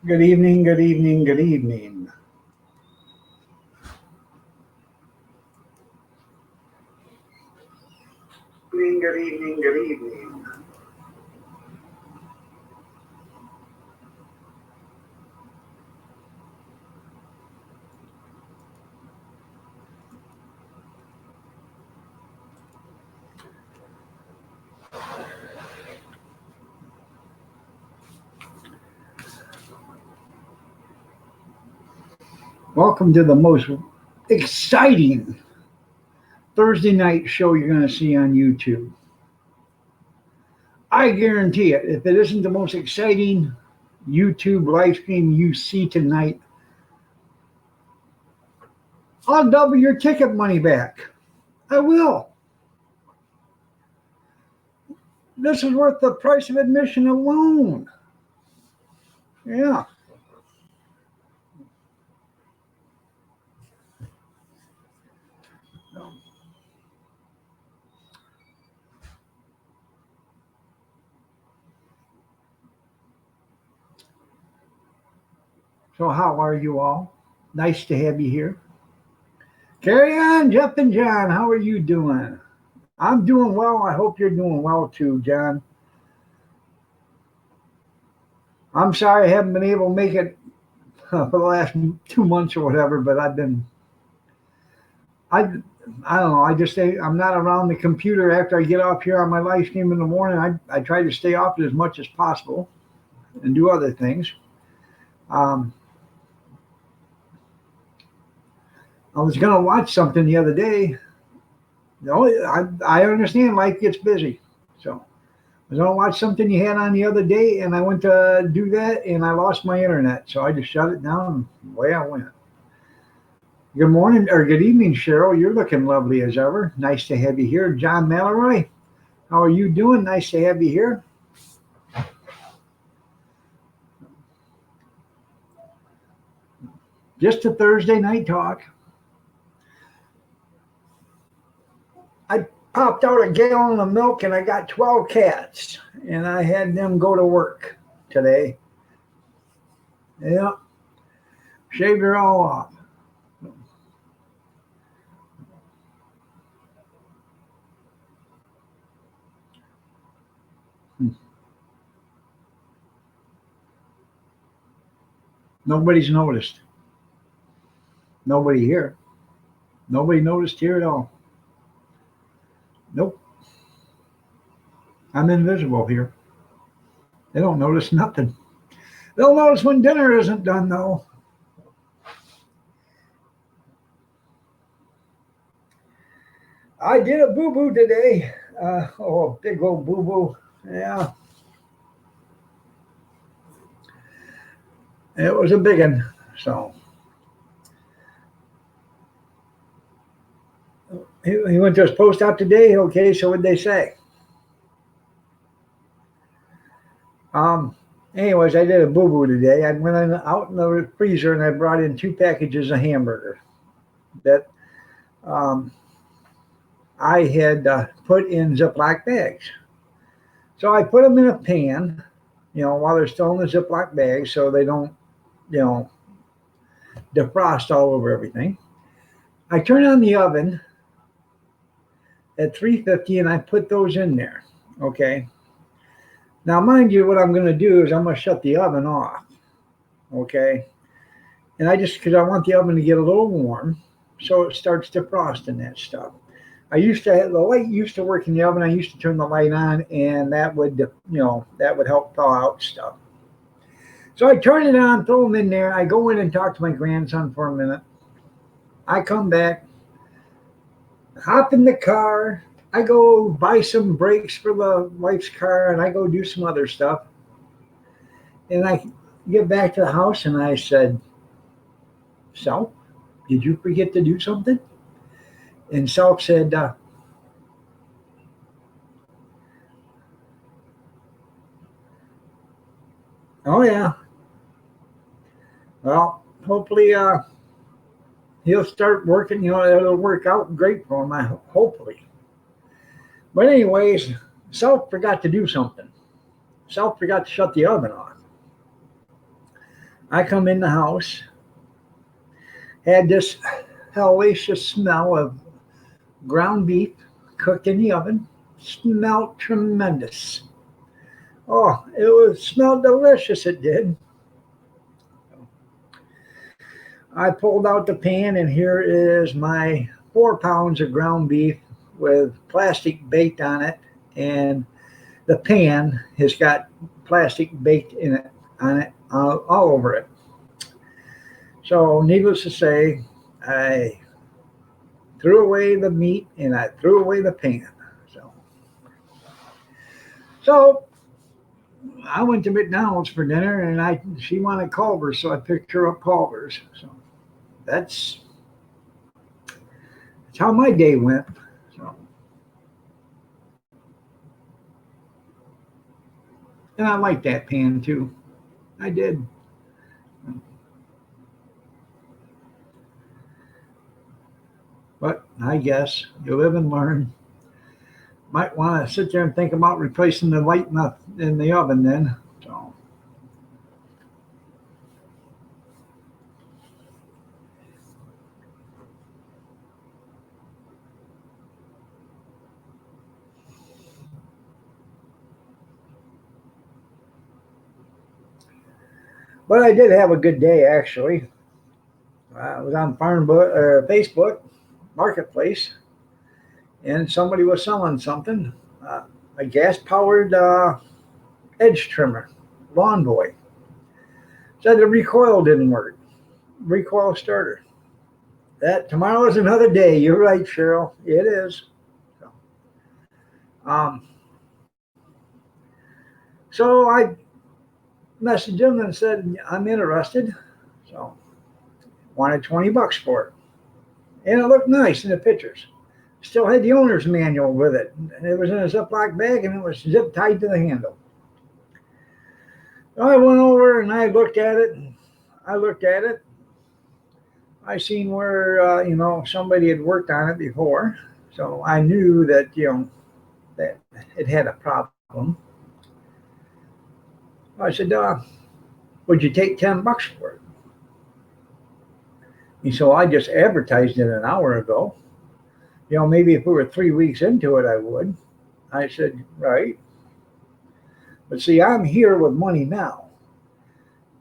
Good evening, good evening, good evening. Good evening, good evening. Welcome to the most exciting Thursday night show you're going to see on YouTube. I guarantee it, if it isn't the most exciting YouTube live stream you see tonight, I'll double your ticket money back. I will. This is worth the price of admission alone. Yeah. So, how are you all? Nice to have you here. Carry on, Jeff and John. How are you doing? I'm doing well. I hope you're doing well too, John. I'm sorry I haven't been able to make it for the last 2 months or whatever, but I, I don't know. I'm not around the computer after I get off here on my live stream in the morning. I try to stay off it as much as possible and do other things. Um, I was going to watch something the other day. I understand life gets busy. So I was going to watch something you had on the other day, and I went to do that, and I lost my internet. So I just shut it down, and away I went. Good morning, or good evening, Cheryl. You're looking lovely as ever. Nice to have you here. John Mallory, how are you doing? Nice to have you here. Just a Thursday night talk. I popped out a gallon of milk and I got 12 cats, and I had them go to work today. Yeah, shaved her all off. Nobody's noticed. Nobody here. Nobody noticed here at all. Nope. I'm invisible here. They don't notice nothing. They'll notice when dinner isn't done, though. I did a boo boo today. A big old boo boo. Yeah, it was a big one. So he went to his post op today. Okay, so what'd they say? Um, Anyways, I did a boo boo today. I went out in the freezer and I brought in 2 packages of hamburger that um, I had put in Ziploc bags. So I put them in a pan, while they're still in the Ziploc bag so they don't, you know, defrost all over everything. I turn on the oven at 350 and I put those in there. Okay. Now, mind you, what I'm going to do is I'm going to shut the oven off. Okay. And because I want the oven to get a little warm so it starts defrosting that stuff. The light used to work in the oven. I used to turn the light on and that would help thaw out stuff. So I turn it on, throw them in there. I go in and talk to my grandson for a minute. I come back. Hop in the car. I go buy some brakes for the wife's car, and I go do some other stuff. And I get back to the house, and I said, "Self, did you forget to do something?" And Self said, "Oh yeah. Well, hopefully he'll start working. It'll work out great for him. Hopefully." But anyways, Self forgot to do something. Self forgot to shut the oven off. I come in the house, had this hellacious smell of ground beef cooked in the oven. Smelled tremendous. Oh, it was smelled delicious. It did. I pulled out the pan, and here is my 4 pounds of ground beef with plastic baked on it, and the pan has got plastic baked in it on it all over it. So, needless to say, I threw away the meat and I threw away the pan. So, so I went to McDonald's for dinner, and she wanted Culver's, so I picked her up Culver's. So that's that's how my day went. So, and I like that pan too. I did. But I guess you live and learn. Might want to sit there and think about replacing the light in the oven then. So, but I did have a good day actually. I was on Facebook Marketplace, and somebody was selling something, uh, a gas powered edge trimmer, Lawn Boy. Said the recoil didn't work, recoil starter. That tomorrow is another day. You're right, Cheryl. It is. So, um, so I messaged him and said I'm interested. So wanted $20 for it, and it looked nice in the pictures. Still had the owner's manual with it, and it was in a Ziploc bag, and it was zip tied to the handle. So I went over and I looked at it, and I looked at it. I seen where somebody had worked on it before, so I knew that that it had a problem. I said, "Would you take $10 for it?" And so I just advertised it an hour ago. Maybe if we were 3 weeks into it, I would. I said, right. But see, I'm here with money now.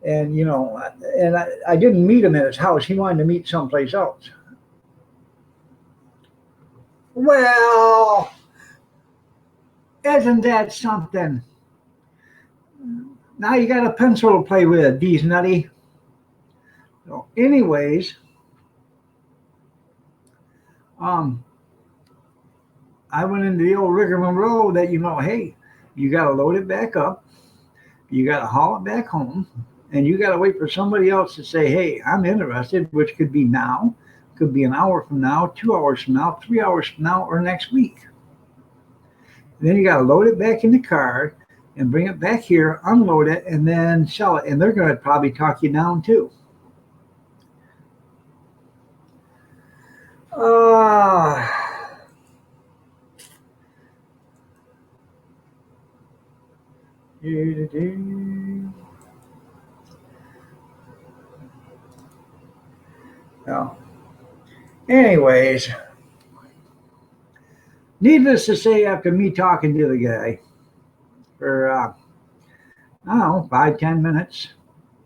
And, I didn't meet him at his house. He wanted to meet someplace else. Well, isn't that something? Now you got a pencil to play with, D's nutty. So, anyways, um, I went into the old rigmarole that, hey, you got to load it back up. You got to haul it back home, and you got to wait for somebody else to say, "Hey, I'm interested," which could be now, could be an hour from now, 2 hours from now, 3 hours from now, or next week. And then you got to load it back in the car and bring it back here, unload it, and then sell it. And they're going to probably talk you down too. Uh, no. Anyways, needless to say, after me talking to the guy for I don't know, 5, 10 minutes,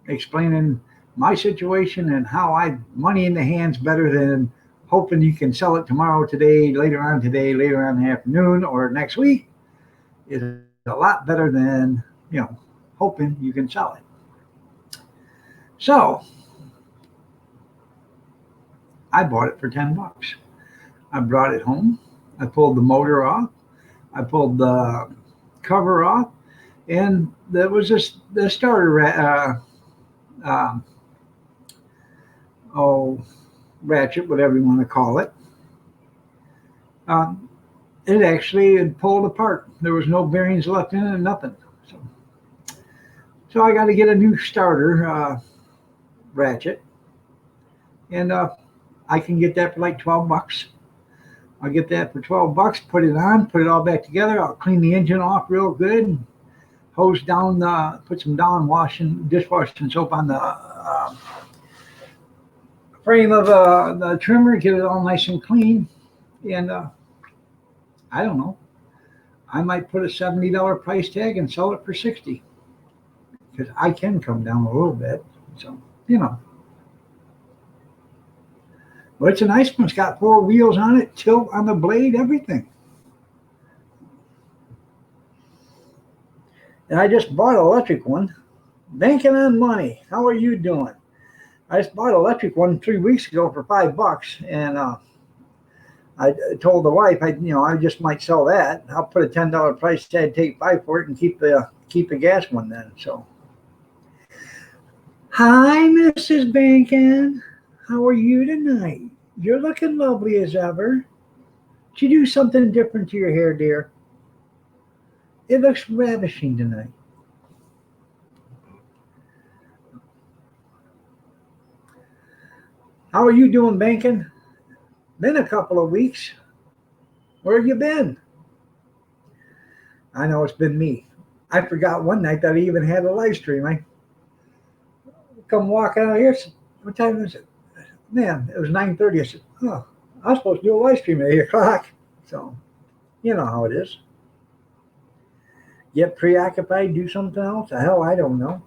explaining my situation and how I money in the hands better than hoping you can sell it tomorrow, today, later on in the afternoon, or next week is a lot better than hoping you can sell it. So I bought it for $10. I brought it home. I pulled the motor off. I pulled the cover off, and there was this the starter uh, oh ratchet, whatever you want to call it. Um, it actually had pulled apart. There was no bearings left in it, nothing. So, so I got to get a new starter ratchet, and I can get that for like $12. I'll get that for $12. Put it on, put it all back together. I'll clean the engine off real good. Hose down, put some Dawn washing dishwashing soap on the frame of the trimmer, get it all nice and clean. And I don't know. I might put a $70 price tag and sell it for 60 because I can come down a little bit. So you know, but it's a nice one. It's got four wheels on it, tilt on the blade, everything. And I just bought an electric one. Banking on money. How are you doing? I just bought an electric one 3 weeks ago for $5, and I told the wife, I just might sell that. I'll put a $10 price tag, take five for it, and keep the gas one then. So, hi, Mrs. Bankin. How are you tonight? You're looking lovely as ever. Did you do something different to your hair, dear? It looks ravishing tonight. How are you doing, Bankin? Been a couple of weeks. Where have you been? I know it's been me. I forgot one night that I even had a live stream. I come walking out here. What time is it? Man, it was 9:30. I said, oh, I was supposed to do a live stream at 8 o'clock. So, you know how it is. Get preoccupied, do something else? Hell, I don't know.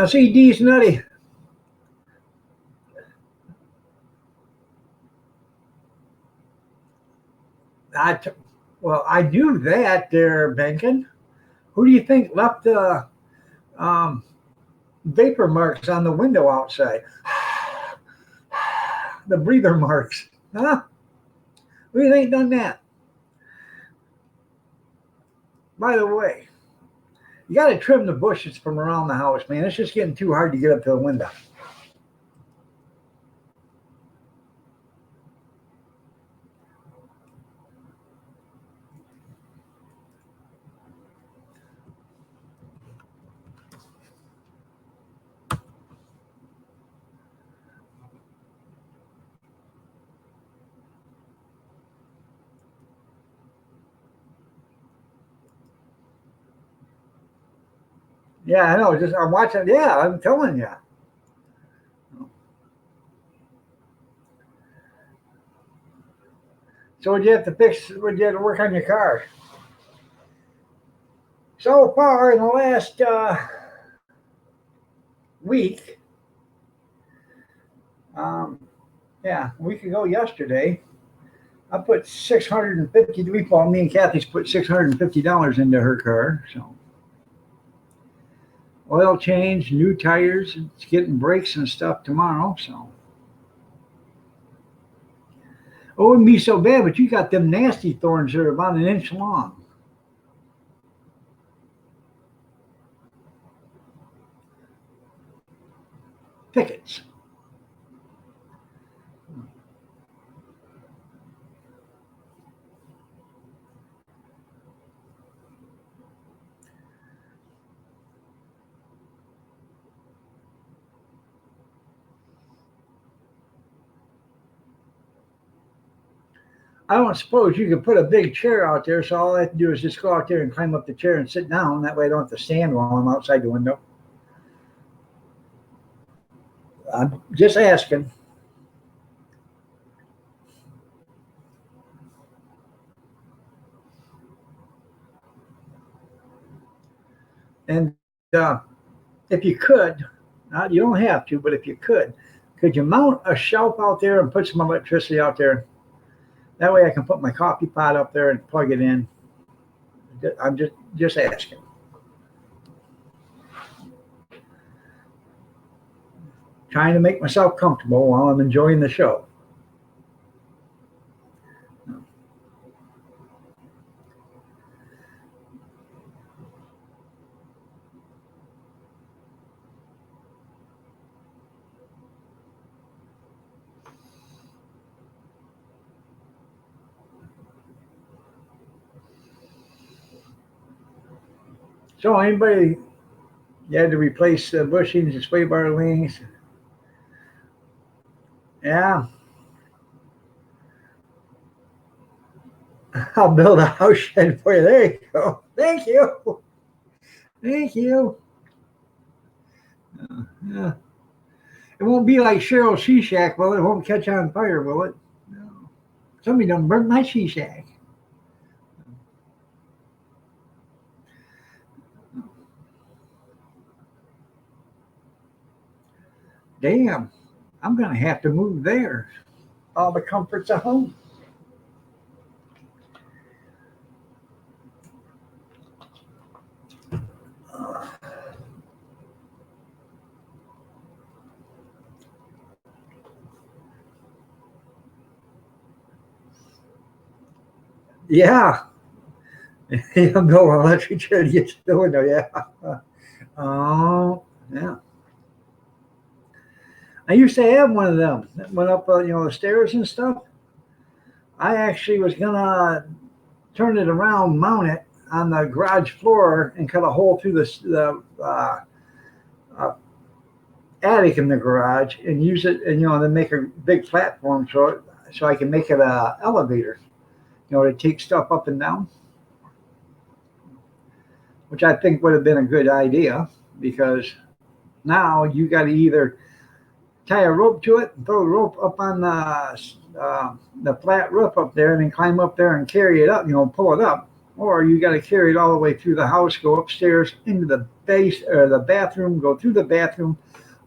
Now, see, D's nutty. Well, I do that there, Benkin. Who do you think left the um, vapor marks on the window outside? The breather marks. Huh? Who do you think done that? By the way, you got to trim the bushes from around the house, man. It's just getting too hard to get up to the window. Yeah, I know. Just I'm watching. Yeah, I'm telling you. So would you have to fix? Would you have to work on your car? So far in the last week, um, yeah, a week ago yesterday, I put 650. Me and Kathy's put $650 into her car. So oil change, new tires. It's getting brakes and stuff tomorrow. So it wouldn't be so bad, but you got them nasty thorns that are about an inch long. Pickets. I don't suppose you could put a big chair out there, so all I have to do is just go out there and climb up the chair and sit down. That way I don't have to stand while I'm outside the window. I'm just asking. And if you could, you don't have to, but if you could you mount a shelf out there and put some electricity out there? That way I can put my coffee pot up there and plug it in. I'm just asking. Trying to make myself comfortable while I'm enjoying the show. So anybody, you had to replace the bushings and sway bar wings? Yeah, I'll build a house shed for you. There you go. Thank you. Thank you. Yeah. It won't be like Cheryl Shishak, will it? It won't catch on fire, will it? No. Somebody done burnt my Shishak. Damn, I'm going to have to move there. All the comforts of home. Yeah. Yeah, no electric chair to get to the window. Yeah. Oh, yeah. I used to have one of them that went up, the stairs and stuff. I actually was gonna turn it around, mount it on the garage floor, and cut a hole through the uh, attic in the garage, and use it, and then make a big platform so I can make it a elevator. To take stuff up and down, which I think would have been a good idea because now you got to either tie a rope to it and throw the rope up on the flat roof up there and then climb up there and carry it up, pull it up. Or you got to carry it all the way through the house, go upstairs into the base or the bathroom, go through the bathroom,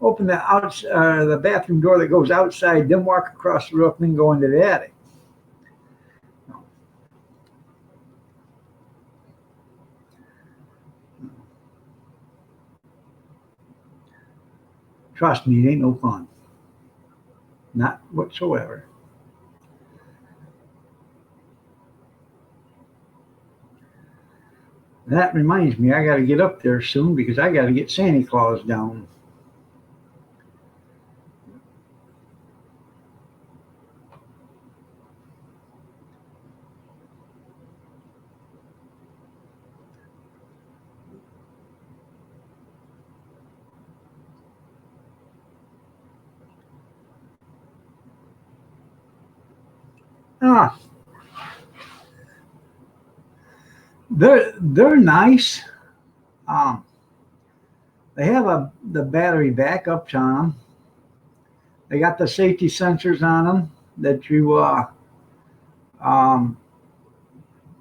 open the bathroom door that goes outside, then walk across the roof and then go into the attic. Trust me, it ain't no fun. Not whatsoever. That reminds me, I got to get up there soon because I got to get Santa Claus down. Ah, they're nice. Um, they have the battery backups on them. They got the safety sensors on them that um,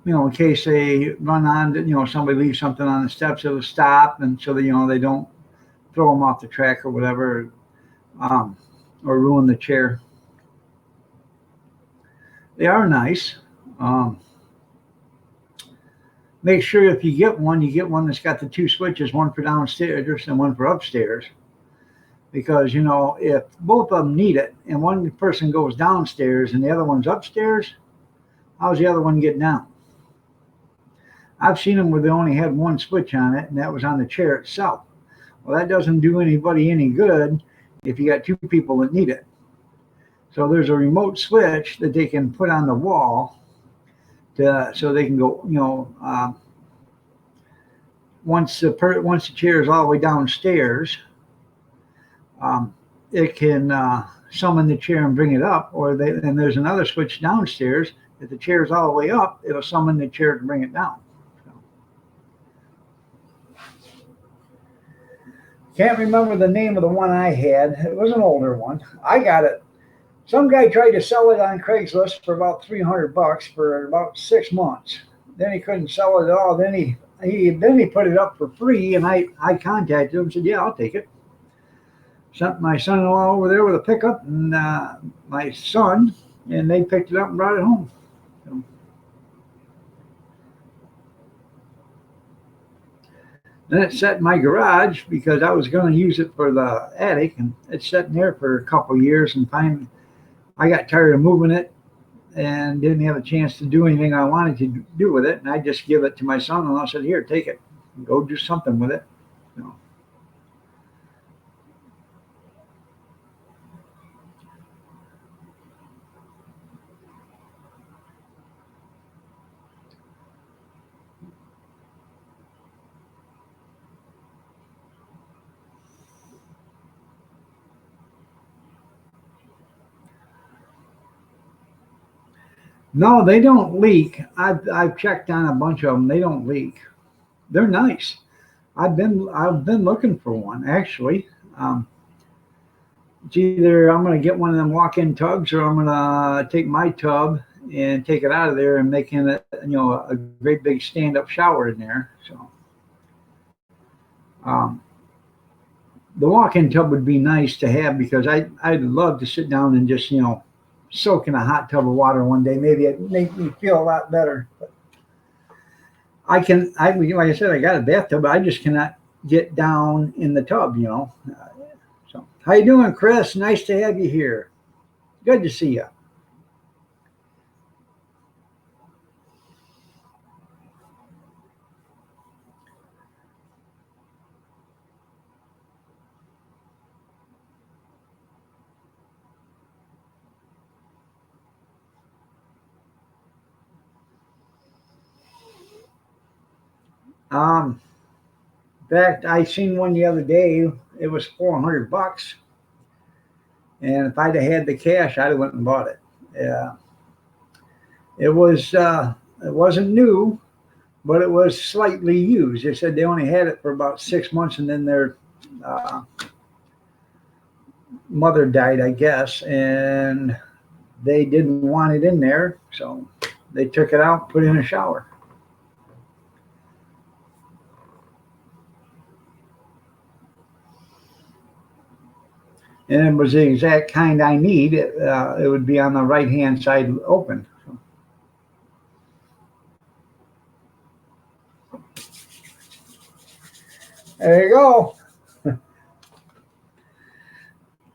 in case they run on, somebody leaves something on the steps, it'll stop, and so that they don't throw them off the track or whatever, um, or ruin the chair. They are nice. Um, Make sure if you get one that's got the two switches, one for downstairs and one for upstairs. Because, if both of them need it and one person goes downstairs and the other one's upstairs, how's the other one get down? I've seen them where they only had one switch on it, and that was on the chair itself. Well, that doesn't do anybody any good if you got two people that need it. So there's a remote switch that they can put on the wall so they can go, once the chair is all the way downstairs, it can summon the chair and bring it up, and there's another switch downstairs. If the chair is all the way up, it'll summon the chair to bring it down. Can't remember the name of the one I had. It was an older one. I got it. Some guy tried to sell it on Craigslist for about $300 for about 6 months. Then he couldn't sell it at all. Then he put it up for free, and I contacted him and said, "Yeah, I'll take it." Sent my son-in-law over there with a pickup and my son, and they picked it up and brought it home. So, then it sat in my garage because I was going to use it for the attic, and it's sitting there for a couple of years. And finally, I got tired of moving it and didn't have a chance to do anything I wanted to do with it. And I just give it to my son, and I said, "Here, take it, go do something with it." So, no, they don't leak. I've checked on a bunch of them. They don't leak. They're nice. I've been looking for one actually. Um, it's either I'm going to get one of them walk-in tubs, or I'm going to take my tub and take it out of there and make it, a great big stand-up shower in there. So um, the walk-in tub would be nice to have because I'd love to sit down and just soak in a hot tub of water one day. Maybe it make me feel a lot better. But I like I said, I got a bathtub, but I just cannot get down in the tub. So how you doing, Chris? Nice to have you here. Good to see you. Um, in fact, I seen one the other day. It was $400, and if I'd have had the cash, I'd have went and bought it. Yeah, it was. It wasn't new, but it was slightly used. They said they only had it for about 6 months, and then their uh, mother died, I guess, and they didn't want it in there, so they took it out, put it in a shower, and it was the exact kind I need. It would be on the right hand side open. So, there you go.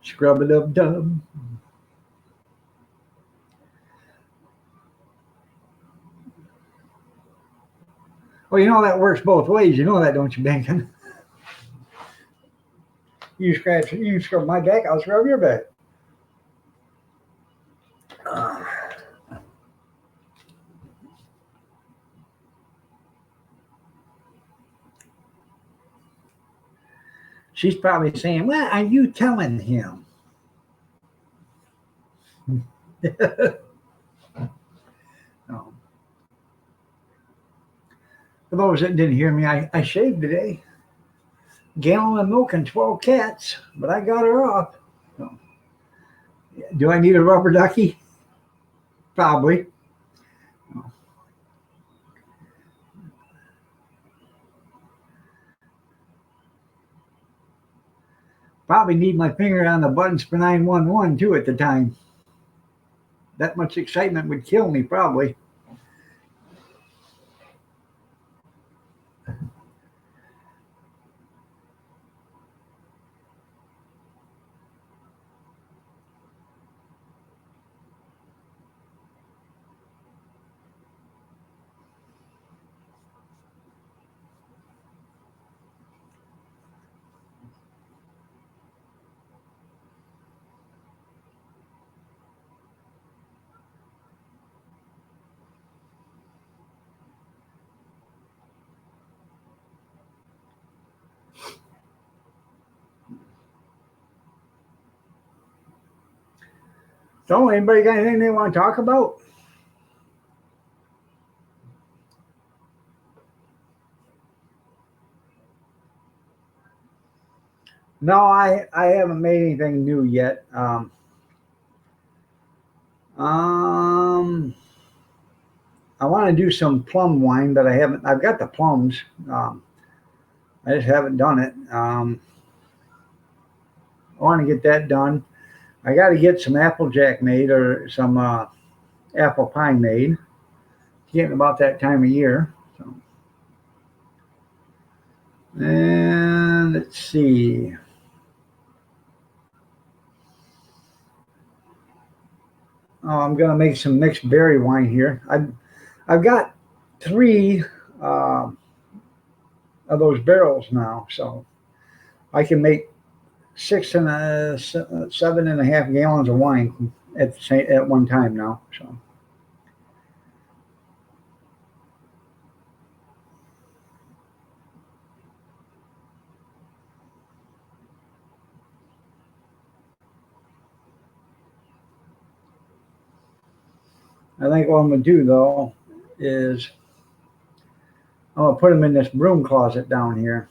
Scrub it up, dub. Well, that works both ways. You know that, don't you, Benkin? You scrub my back, I'll scrub your back. Uh, she's probably saying, "What are you telling him?" No. For those that didn't hear me, I shaved today. Gallon of milk and 12 cats, but I got her off. So, do I need a rubber ducky? Probably. Probably need my finger on the buttons for 911 too at the time. That much excitement would kill me, probably. So, anybody got anything they want to talk about? No, I haven't made anything new yet. Um, I want to do some plum wine, but I haven't. I've got the plums. I just haven't done it. I want to get that done. I got to get some applejack made or some apple pie made. getting about that time of year. So. And let's see. Oh, I'm going to make some mixed berry wine here. I've got 3 uh, of those barrels now, so I can make 7.5 gallons of wine at one time now. So I think what I'm going to do though is I'm going to put them in this broom closet down here.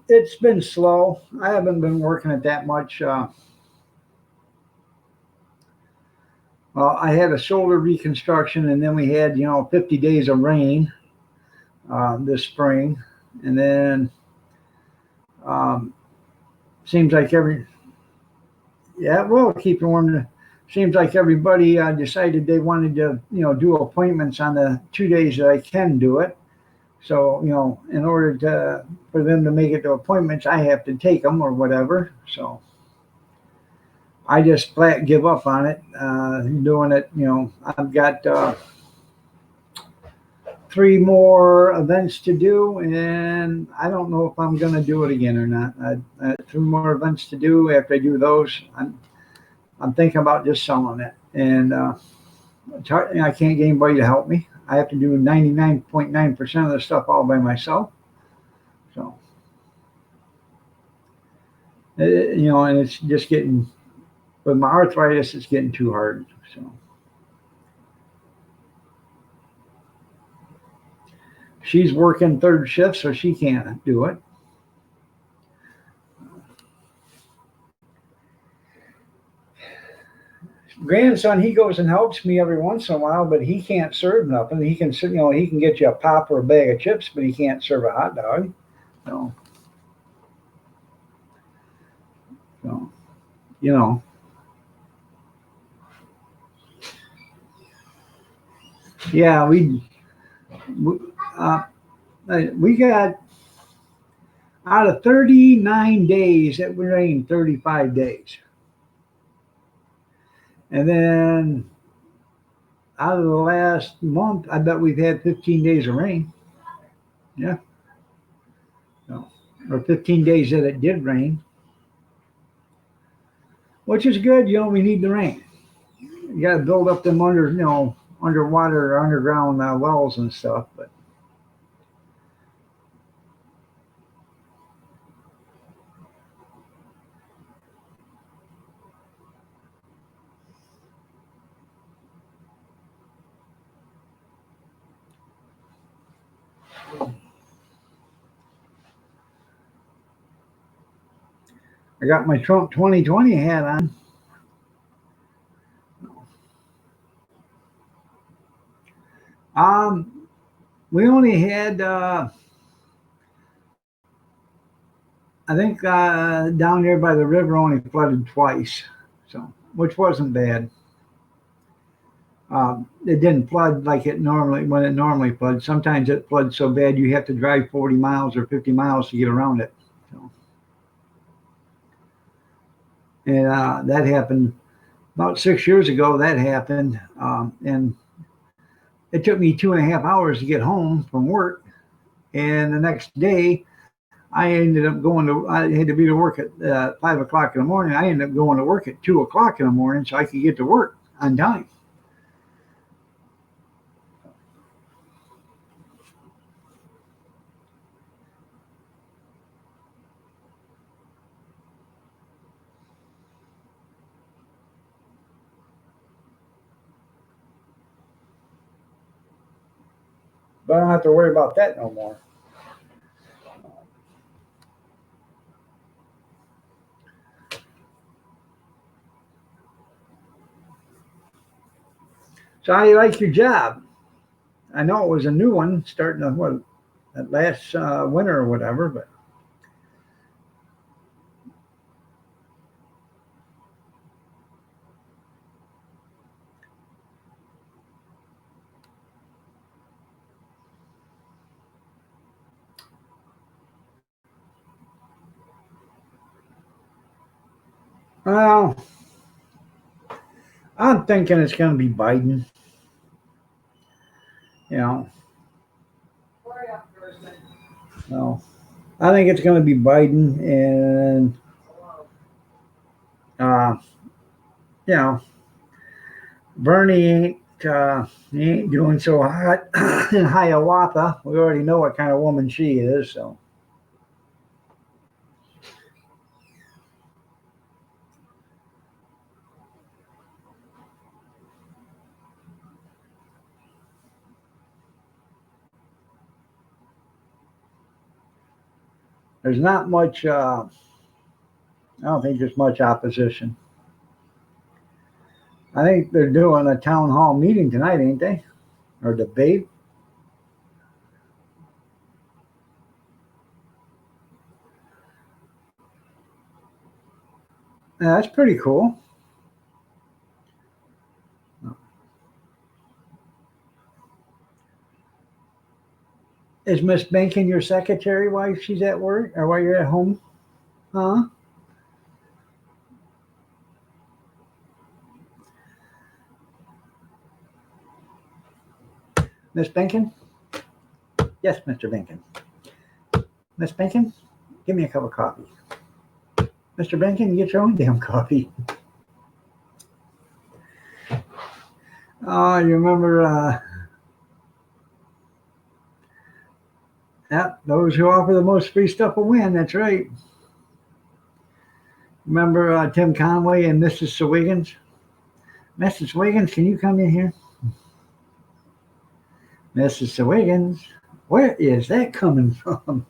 It's been slow. I haven't been working it that much. Well, I had a shoulder reconstruction, and then we had 50 days of rain this spring, and then um, seems like well, keep it warm. Seems like everybody decided they wanted to do appointments on the 2 days that I can do it. So in order for them to make it to appointments, I have to take them or whatever. So I just flat give up on it. Doing it, I've got 3 more events to do, and I don't know if I'm going to do it again or not. I have 3 more events to do. After I do those, I'm thinking about just selling it, and it's hard, I can't get anybody to help me. I have to do 99.9% of the stuff all by myself. So, and it's just getting, with my arthritis, it's getting too hard. So, she's working 3rd shift, so she can't do it. Grandson, he goes and helps me every once in a while, but he can't serve nothing. He can, he can get you a pop or a bag of chips, but he can't serve a hot dog. So, you know. Yeah, we got out of 39 days, it rained 35 days. And then out of the last month, I bet we've had 15 days of rain. Yeah. So, or 15 days that it did rain, which is good. We need the rain. You got to build up them underwater or underground wells and stuff. But I got my Trump 2020 hat on. We only had, I think, down there by the river only flooded twice, so which wasn't bad. It didn't flood like it normally floods. Sometimes it floods so bad you have to drive 40 miles or 50 miles to get around it. So, and that happened about 6 years ago. That happened, and it took me 2.5 hours to get home from work. And the next day, I ended up I had to be to work at 5 o'clock in the morning. I ended up going to work at 2 o'clock in the morning so I could get to work on time. But I don't have to worry about that no more. So how do you like your job? I know it was a new one starting that last winter or whatever, but Well, I'm thinking it's going to be Biden. You know, so I think it's going to be Biden, and uh, you know, Bernie he ain't doing so hot in Hiawatha. We already know what kind of woman she is, so. There's not much. I don't think there's much opposition. I think they're doing a town hall meeting tonight, ain't they? Or debate. Yeah, that's pretty cool. Is Miss Bankin your secretary while she's at work or while you're at home? Huh? Miss Bankin? Yes, Mr. Bankin. Miss Bankin, give me a cup of coffee. Mr. Bankin, you get your own damn coffee. Oh, you remember? Yeah, those who offer the most free stuff will win. That's right. Remember Tim Conway and Mrs. Wiggins? Mrs. Wiggins, can you come in here? Mrs. Wiggins, where is that coming from?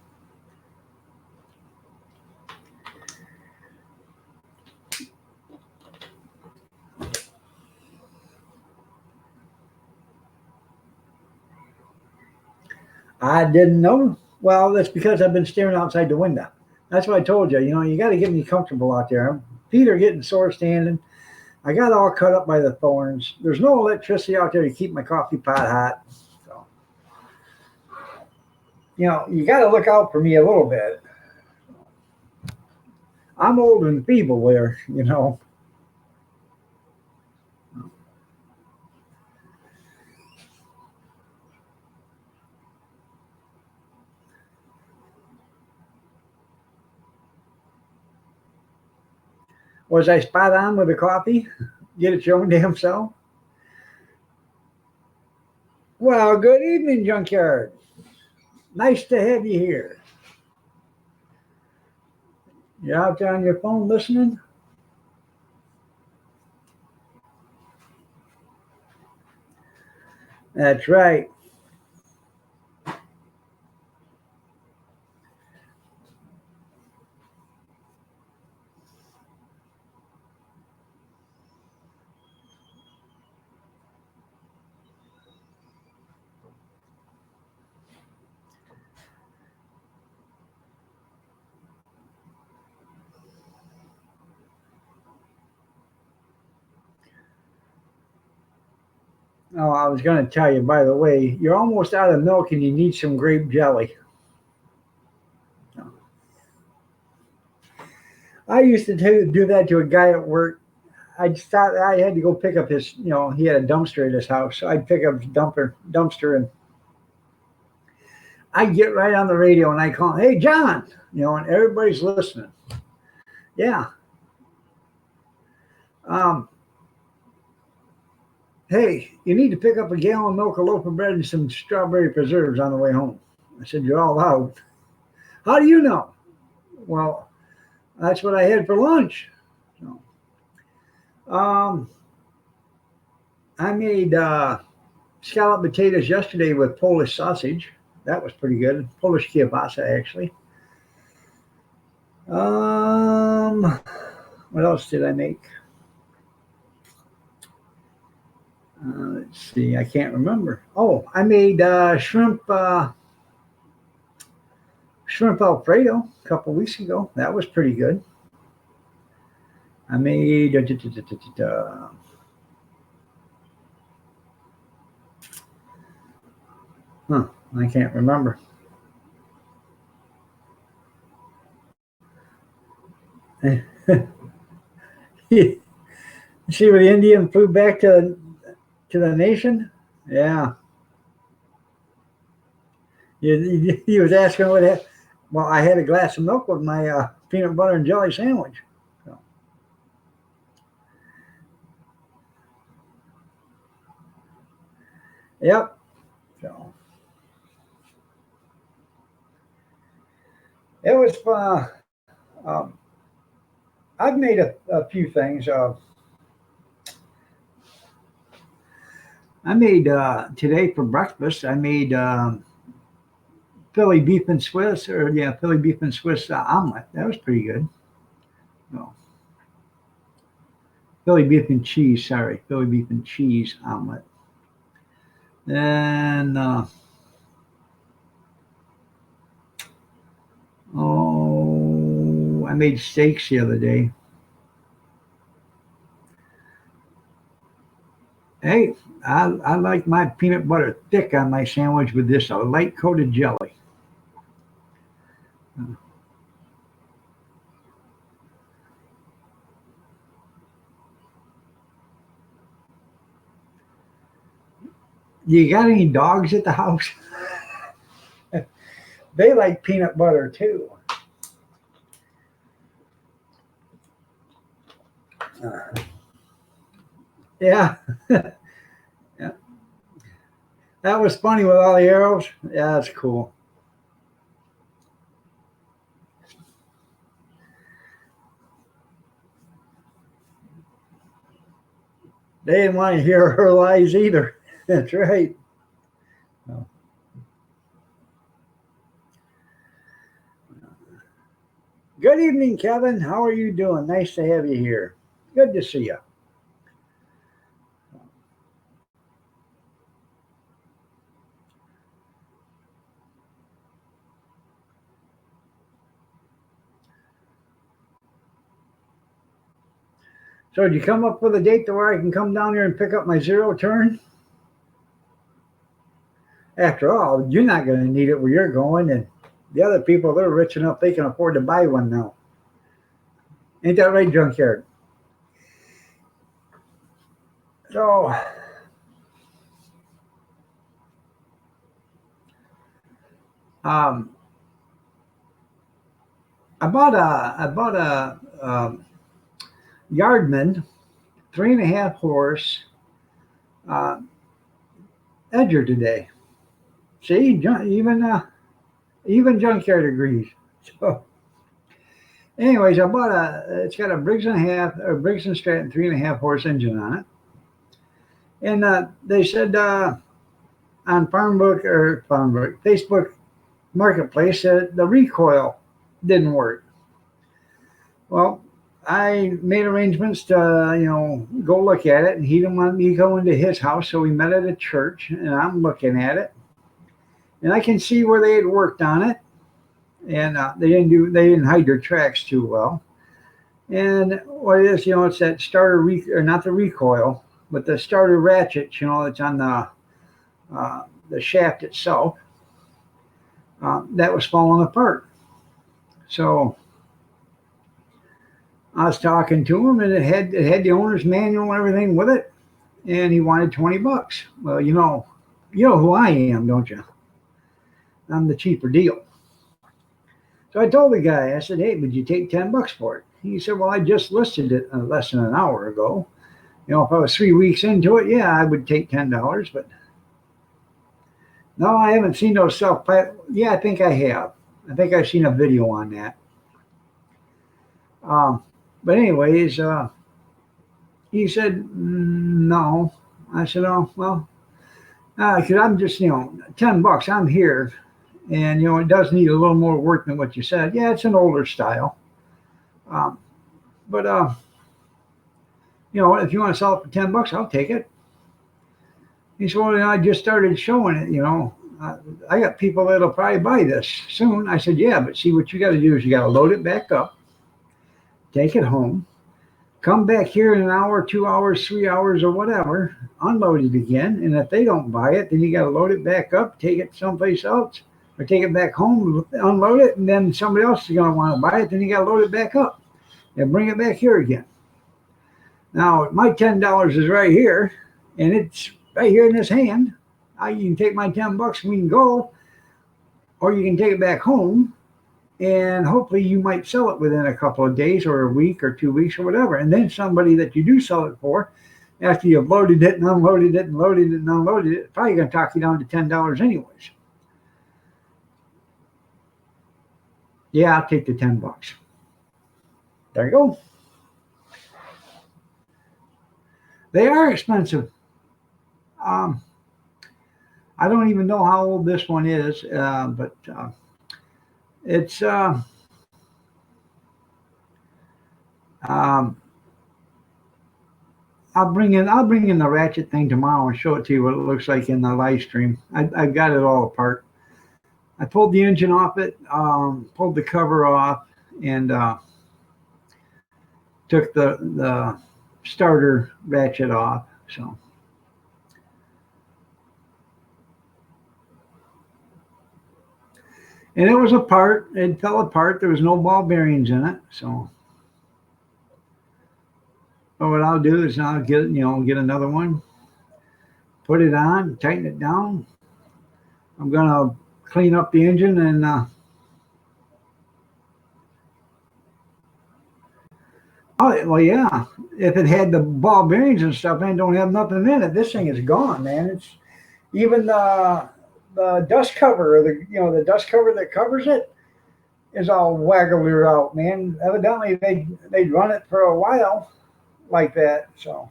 I didn't know. Well, that's because I've been staring outside the window. That's what I told you. You know, you got to get me comfortable out there. Feet are getting sore standing. I got all cut up by the thorns. There's no electricity out there to keep my coffee pot hot. So, you know, you got to look out for me a little bit. I'm old and feeble there, you know. Was I spot on with the coffee? Get it your own damn self? Well, good evening, Junkyard. Nice to have you here. You out there on your phone listening? That's right. Oh, I was going to tell you, by the way, you're almost out of milk and you need some grape jelly. I used to do that to a guy at work. I just thought I had to go pick up his, you know, he had a dumpster at his house. So I'd pick up his dumpster, and I'd get right on the radio and I call, hey, John, you know, and everybody's listening. Yeah. Um, hey, you need to pick up a gallon of milk, a loaf of bread, and some strawberry preserves on the way home. I said, you're all out. How do you know? Well, that's what I had for lunch. So, um, I made scalloped potatoes yesterday with Polish sausage. That was pretty good. Polish kielbasa, actually. Um, what else did I make? Let's see. I can't remember. Oh, I made shrimp Alfredo a couple weeks ago. That was pretty good. I made huh, I can't remember. You see where the Indian flew back to the nation? Yeah. He was asking what happened. Well, I had a glass of milk with my peanut butter and jelly sandwich. So, yep. So it was um, I've made a few things. I made today for breakfast. I made Philly beef and Swiss, or yeah, Philly beef and Swiss omelet. That was pretty good. No, Philly beef and cheese. Sorry, Philly beef and cheese omelet. And I made steaks the other day. Hey, I like my peanut butter thick on my sandwich with this a light coated jelly. You got any dogs at the house? They like peanut butter too. Uh, yeah, yeah. That was funny with all the arrows. Yeah, that's cool. They didn't want to hear her lies either. That's right. No. Good evening, Kevin. How are you doing? Nice to have you here. Good to see you. So, did you come up with a date to where I can come down here and pick up my zero turn? After all, you're not going to need it where you're going, and the other people, they're rich enough they can afford to buy one now. Ain't that right, Junkyard? So, um, I bought a Yardman 3.5 horse uh, edger today. See, even Junkyard agrees. So, anyways, I bought it's got a Briggs and a half or Briggs and Stratton 3.5 horse engine on it, and they said on Farmbook Facebook Marketplace that the recoil didn't work. Well, I made arrangements to, go look at it, and he didn't want me to go into his house, so we met at a church, and I'm looking at it, and I can see where they had worked on it, and they didn't hide their tracks too well. And what it is, it's that or not the recoil, but the starter ratchet, that's on the shaft itself, that was falling apart. So I was talking to him, and it had the owner's manual and everything with it, and he wanted $20. Well, you know who I am, don't you? I'm the cheaper deal. So I told the guy, I said, "Hey, would you take $10 for it?" He said, "Well, I just listed it less than an hour ago. If I was 3 weeks into it, yeah, I would take $10, but no, I haven't seen those self pilot. Yeah, I think I have. I think I've seen a video on that. Um, but anyways, he said, no. I said, oh, well, because I'm just, $10, I'm here. And, it does need a little more work than what you said. Yeah, it's an older style. Um, but, if you want to sell it for $10, I'll take it. He said, well, I just started showing it. I got people that'll probably buy this soon. I said, yeah, but see, what you got to do is you got to load it back up, take it home, come back here in an hour, 2 hours, 3 hours, or whatever, unload it again. And if they don't buy it, then you got to load it back up, take it someplace else, or take it back home, unload it, and then somebody else is going to want to buy it. Then you got to load it back up and bring it back here again. Now, my $10 is right here, and it's right here in this hand. You can take my $10 and we can go, or you can take it back home, and hopefully you might sell it within a couple of days or a week or 2 weeks or whatever. And then somebody that you do sell it for, after you've loaded it and unloaded it and loaded it and unloaded it, probably going to talk you down to $10 anyways. Yeah, I'll take the $10. There you go. They are expensive. I don't even know how old this one is, but it's I'll bring in the ratchet thing tomorrow and show it to you what it looks like in the live stream. I've got it all apart. I pulled the engine off it, pulled the cover off, and took the starter ratchet off. So. And it was apart. It fell apart. There was no ball bearings in it. So what I'll do is I'll get another one, put it on, tighten it down. I'm gonna clean up the engine and oh well, yeah. If it had the ball bearings and stuff and don't have nothing in it, this thing is gone, man. It's even the dust cover, or the dust cover that covers it, is all waggly out, man. Evidently they'd run it for a while like that. So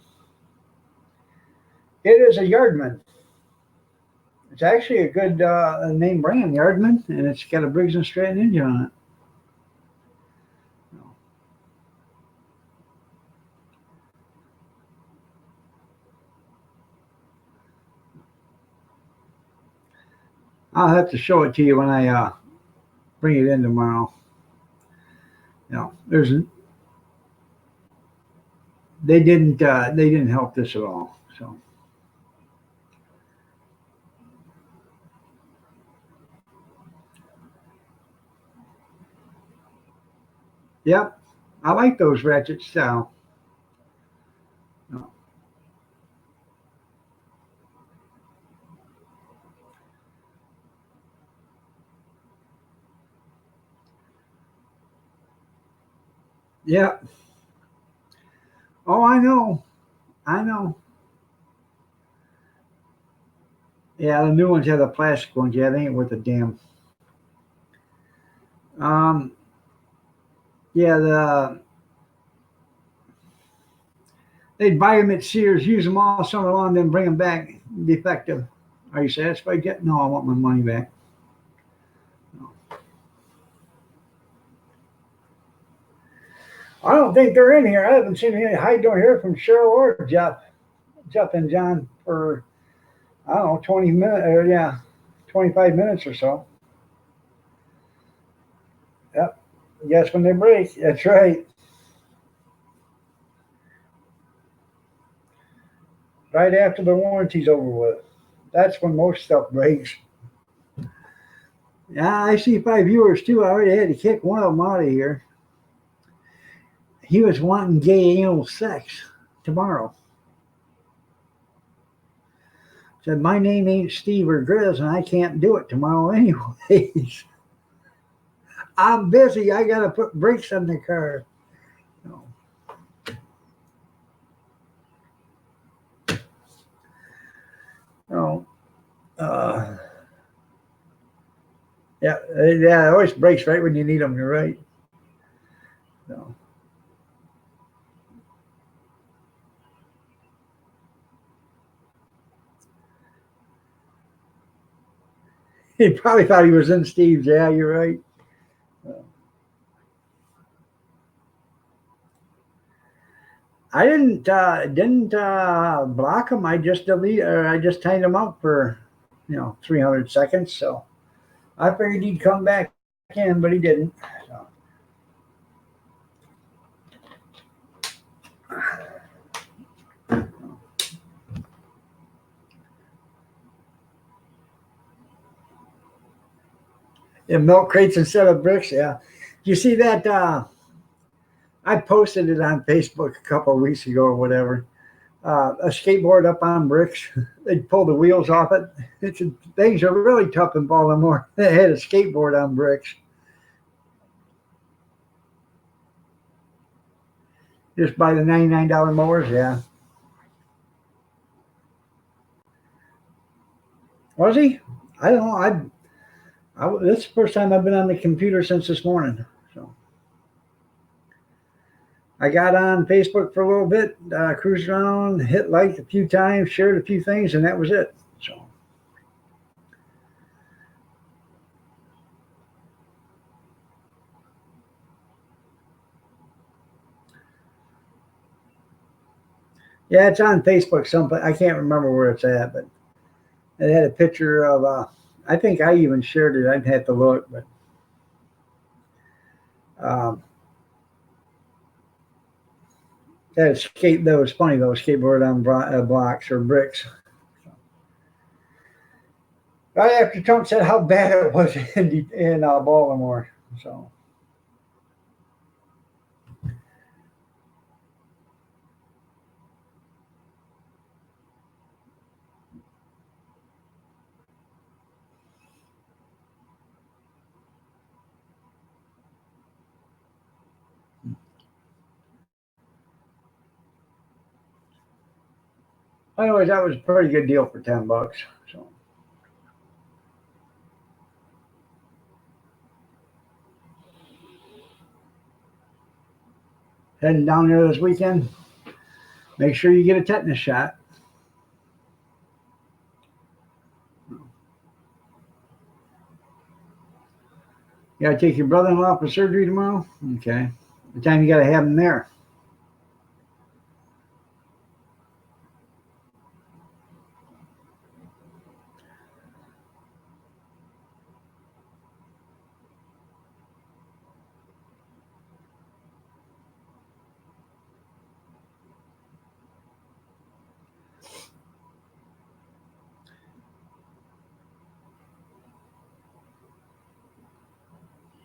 it is a Yardman. It's actually a good name brand, Yardman, and it's got a Briggs and Stratton engine on it. I'll have to show it to you when I bring it in tomorrow. They didn't help this at all. So. Yep, I like those ratchet style. No. Yeah. Oh, I know. I know. Yeah, the new ones have the plastic ones. Yeah, they ain't worth a damn. Um, yeah, they'd buy them at Sears, use them all summer long, then bring them back defective. Are you satisfied yet? No, I want my money back. No. I don't think they're in here. I haven't seen any hide nor hear from Cheryl or Jeff and John for, I don't know, 20 minutes, or yeah, 25 minutes or so. Yep. Guess when they break. That's right. Right after the warranty's over with. That's when most stuff breaks. Yeah, I see 5 viewers too. I already had to kick one of them out of here. He was wanting gay anal sex tomorrow. Said, my name ain't Steve or Grizz, and I can't do it tomorrow anyways. I'm busy. I got to put brakes on the car. No. Oh, yeah, it always breaks right when you need them. You're right. No. He probably thought he was in Steve's. Yeah, you're right. I didn't block him. I just I just timed him up for 300 seconds. So I figured he'd come back in, but he didn't. So. Yeah, milk crates instead of bricks. Yeah, you see that I posted it on Facebook a couple of weeks ago or whatever. A skateboard up on bricks. They pulled the wheels off it. Things are really tough in Baltimore. They had a skateboard on bricks. Just buy the $99 mowers, yeah. Was he? I don't know. This is the first time I've been on the computer since this morning. So I got on Facebook for a little bit, cruised around, hit like a few times, shared a few things, and that was it. So yeah, it's on Facebook. I can't remember where it's at, but it had a picture of. I think I even shared it. I'd have to look, but um, that was funny though. Skateboard on blocks or bricks. Right after Trump said how bad it was in Baltimore. So anyways, that was a pretty good deal for $10. So heading down there this weekend. Make sure you get a tetanus shot. You gotta take your brother-in-law for surgery tomorrow. Okay. What time you gotta have him there?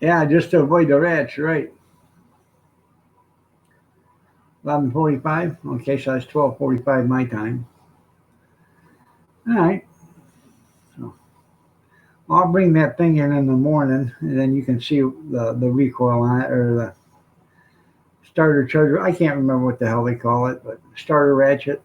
Yeah, just to avoid the rats, right? 11:45. Okay, so that's 12:45 my time. All right. So I'll bring that thing in the morning, and then you can see the recoil on it or the starter charger. I can't remember what the hell they call it, but starter ratchet.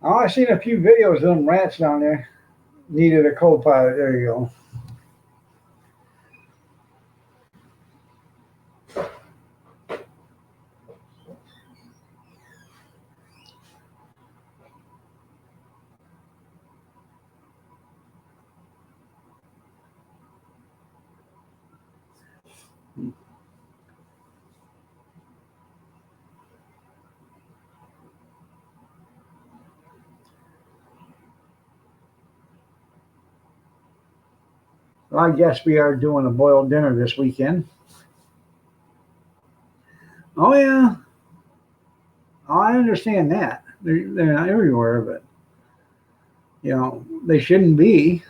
Oh, I've seen a few videos of them rats down there. Needed a co-pilot. There you go. Well, I guess we are doing a boiled dinner this weekend. Oh yeah, oh, I understand that. They're not everywhere, but they shouldn't be.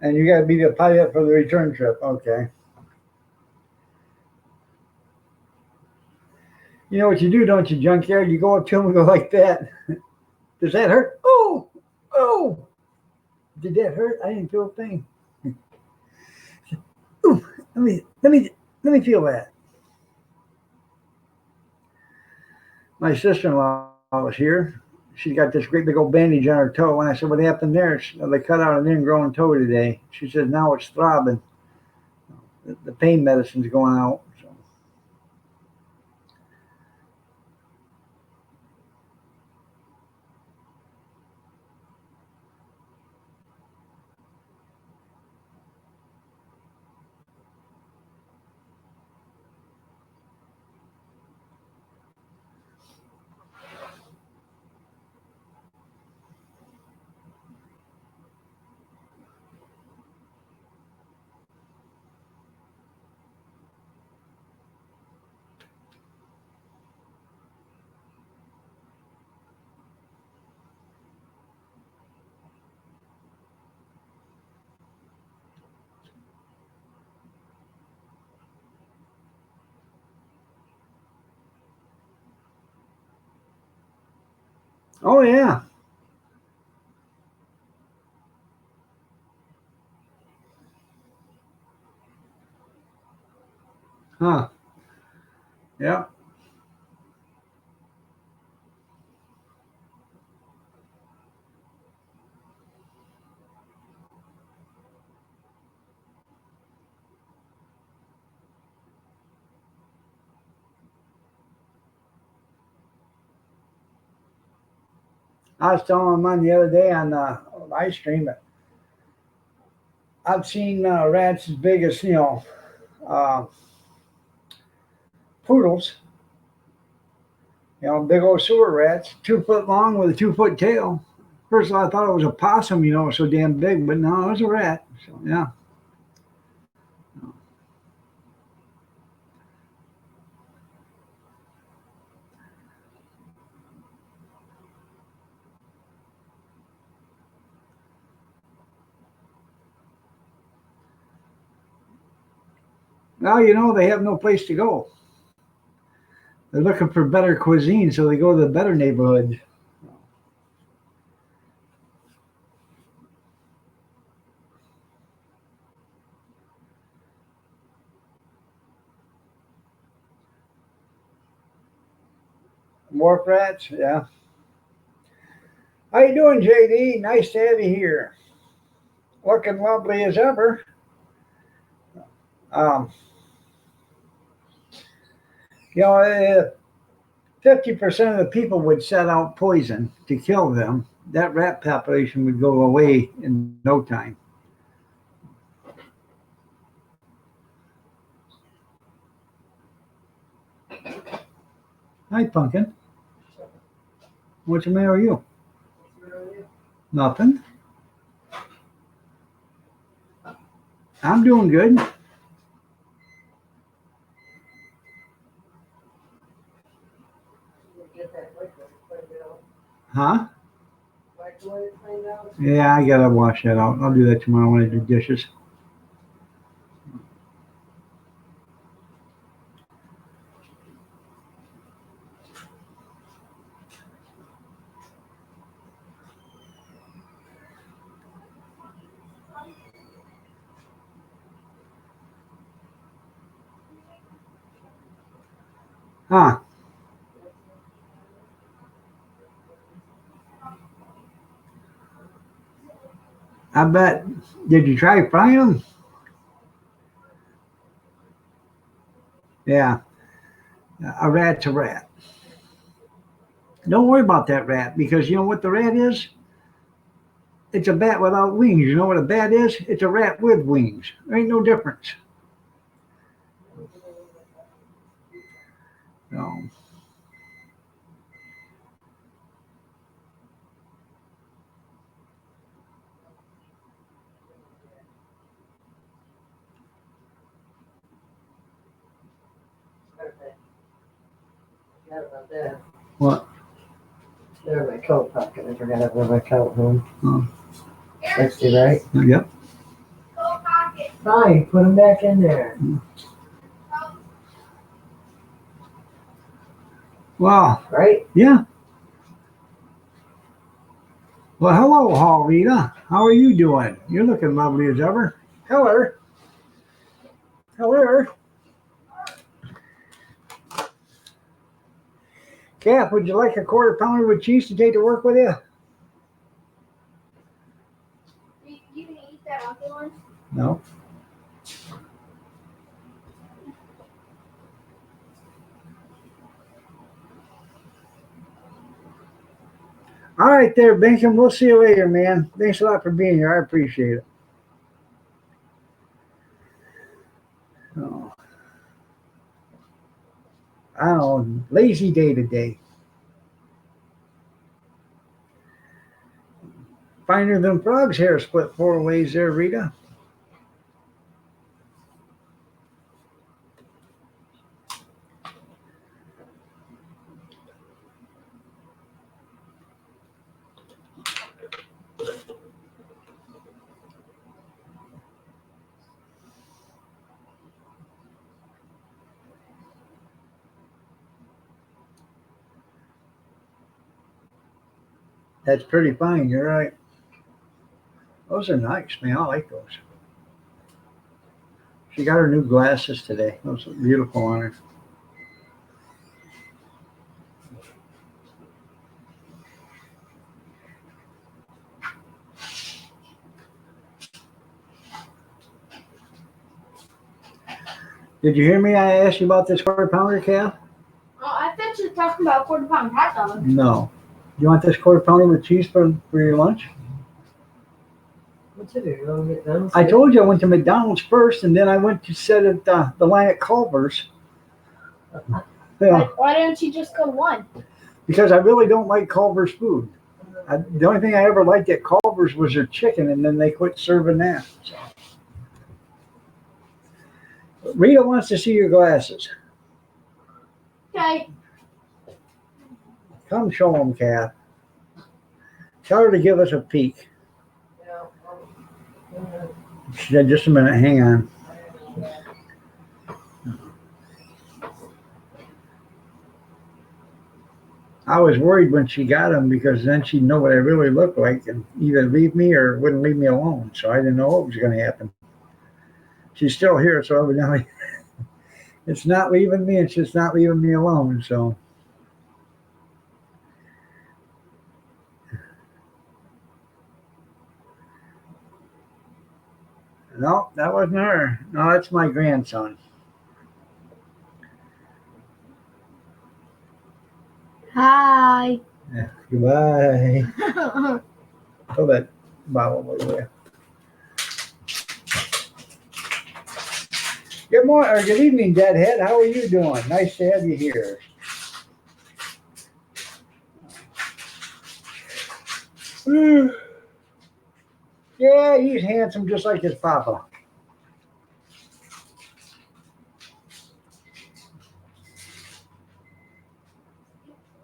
And you got to be the pilot for the return trip. Okay. You know what you do, don't you, junkyard? You go up to them and go like that. Does that hurt? Oh, oh. Did that hurt? I didn't feel a thing. Ooh, let me feel that. My sister-in-law was here. She's got this great big old bandage on her toe. And I said, "What happened there?" They cut out an ingrown toe today. She said, "Now it's throbbing. The pain medicine's going out." So, Oh yeah. Huh. Yeah. I was telling mine the other day on the live stream that I've seen rats as big as uh, poodles. Big old sewer rats, 2 foot long with a 2 foot tail. First of all, I thought it was a possum. It was so damn big, but no, it was a rat. So yeah. Now they have no place to go. They're looking for better cuisine, so they go to the better neighborhood. More rats, yeah. How you doing, JD? Nice to have you here. Looking lovely as ever. Um, 50% of the people would set out poison to kill them. That rat population would go away in no time. Hi, Pumpkin. What's the matter with you? Nothing. I'm doing good. Huh? Yeah, I gotta wash that out. I'll do that tomorrow when I do dishes. Huh? I bet. Did you try frying them? Yeah. A rat's a rat. Don't worry about that rat because you know what the rat is? It's a bat without wings. You know what a bat is? It's a rat with wings. There ain't no difference. So, what? There's my coat pocket. I forgot to put my coat home. Oh, That's it, right? yep. Fine, put them back in there. Well, Right? yeah. Well, hello, Hall Rita. How are you doing? You're looking lovely as ever. Hello. Hello. Cap, would you like a quarter pounder with cheese to take to work with you? You can eat that off one? No. All right, there, Benson. We'll see you later, man. Thanks a lot for being here. I appreciate it. Oh, I don't know. Lazy day today. Finer than frog's hair split 4 ways there, Rita. That's pretty fine. You're right. Those are nice, man. I like those. She got her new glasses today. Those are beautiful on her. Did you hear me? I asked you about this quarter pounder, Cal? Oh, I thought you were talking about quarter pound hot dog. No. You want this quarter pounder with cheese for your lunch? What to do? You want to get done? I told you I went to McDonald's first, and then I went to set at the line at Culver's. Yeah, Why didn't you just go one? because I really don't like Culver's food. The only thing I ever liked at Culver's was their chicken, and then they quit serving that. So. Rita wants to see your glasses. Okay. Come show them, Kath. Tell her to give us a peek. She said, just a minute, hang on. I was worried when she got them because then she'd know what I really looked like and either leave me or wouldn't leave me alone. So I didn't know what was going to happen. She's still here, so evidently it's not leaving me and she's not leaving me alone. So no, that wasn't her. No, that's my grandson. Hi. Yeah, goodbye. Throw that bottle over there. Good morning or good evening, Deadhead. How are you doing? Nice to have you here. Yeah, he's handsome just like his papa.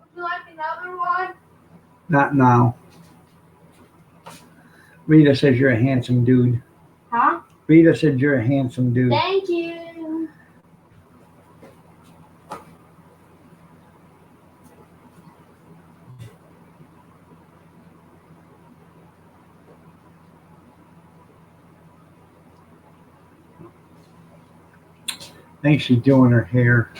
Would you like another one? Not now. Rita says you're a handsome dude. Huh? Rita said you're a handsome dude. Thank you. I think she's doing her hair.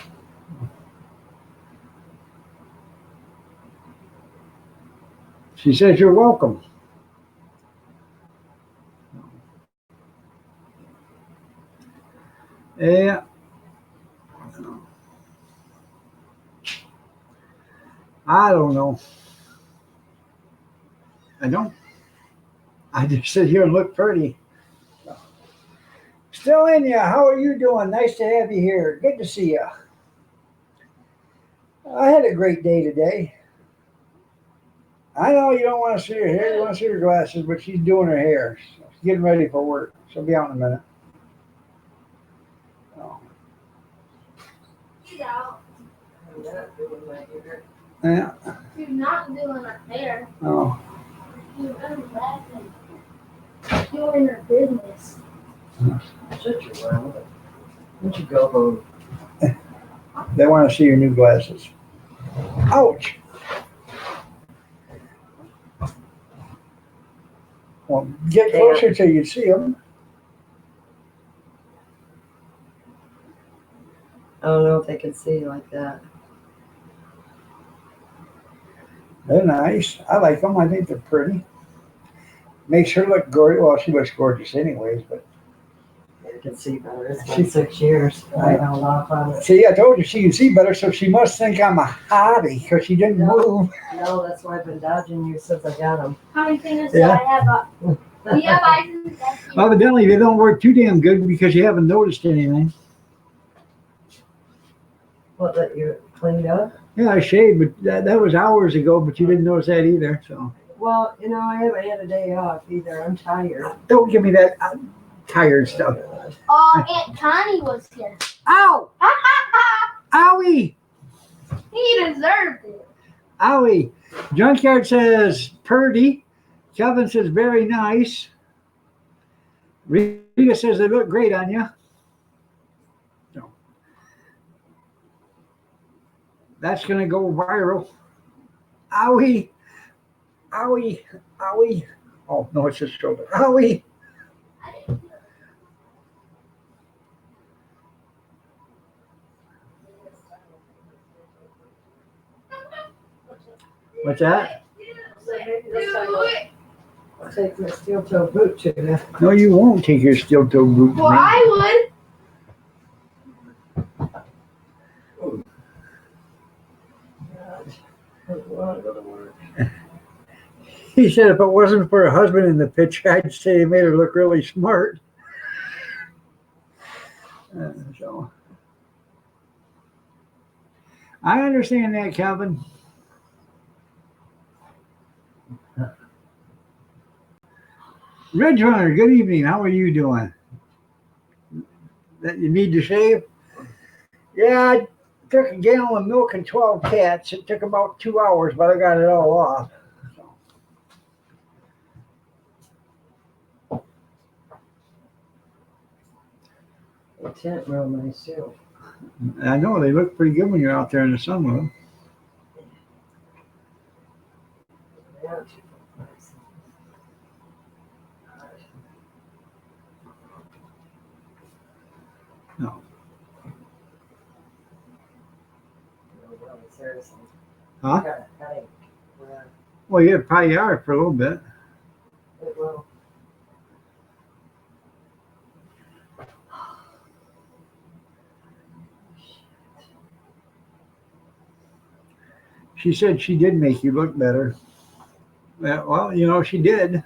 She says you're welcome. Yeah. I don't know. I don't. I just sit here and look pretty. Still in ya. How are you doing? Nice to have you here. Good to see you. I had a great day today. I know you don't want to see her hair, you want to see her glasses, but she's doing her hair. She's getting ready for work. She'll be out in a minute. Oh. She's out. I'm not doing my hair. Yeah. She's not doing her hair. Oh. She's unwrapping. Doing her business. Shut your mouth. Why don't you go home? They want to see your new glasses. Ouch. Well, get closer till you see them. I don't know if they can see like that. They're nice. I like them. I think they're pretty. Makes her look gorgeous. Well, she looks gorgeous anyways, but You can see better. It's been 6 years. I held off on it. see, I told you she can see better, so she must think I'm a hottie because she didn't move. No, that's why I've been dodging you since I got them. How many fingers Yeah. do I have up? We have items that you Evidently, they don't work too damn good because you haven't noticed anything. What, that you cleaned up? Yeah, I shaved, but that was hours ago, but you didn't notice that either. So Well, you know, I haven't had a day off either. I'm tired. don't give me that tired stuff. Oh, Aunt Connie was here. Ow! Owie! He deserved it. Owie! Junkyard says purdy. Kevin says very nice. Rita says they look great on you. So, that's gonna go viral. Owie! Owie, owie. Oh, no, it's his shoulder. Owie. What's that? So maybe this time I'll take my steel toe boot to you. No, you won't take your steel toe boot to Well, me. I He said if it wasn't for her husband in the picture, I'd say he made her look really smart. So I understand that, Calvin. Ridge Runner, good evening. How are you doing? That you need to shave? Yeah, I took a gallon of milk and 12 cats. It took about 2 hours, but I got it all off. The tent real nice too. I know they look pretty good when you're out there in the sun with them. Yeah. No. Seriously. Huh? Got a headache. Yeah, Well, you probably are for a little bit. it will. She said she did make you look better. Yeah, well, you know, she did.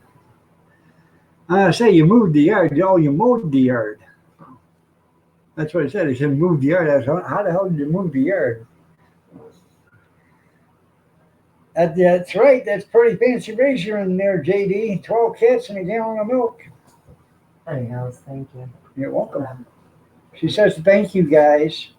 I say you moved the yard. Oh, you mowed the yard. That's what I said. He said move the yard. I said, how the hell did you move the yard? That's right. That's pretty fancy razor in there, JD. 12 cats and a gallon of milk. Anyhow, thank you. You're welcome. She says thank you, guys.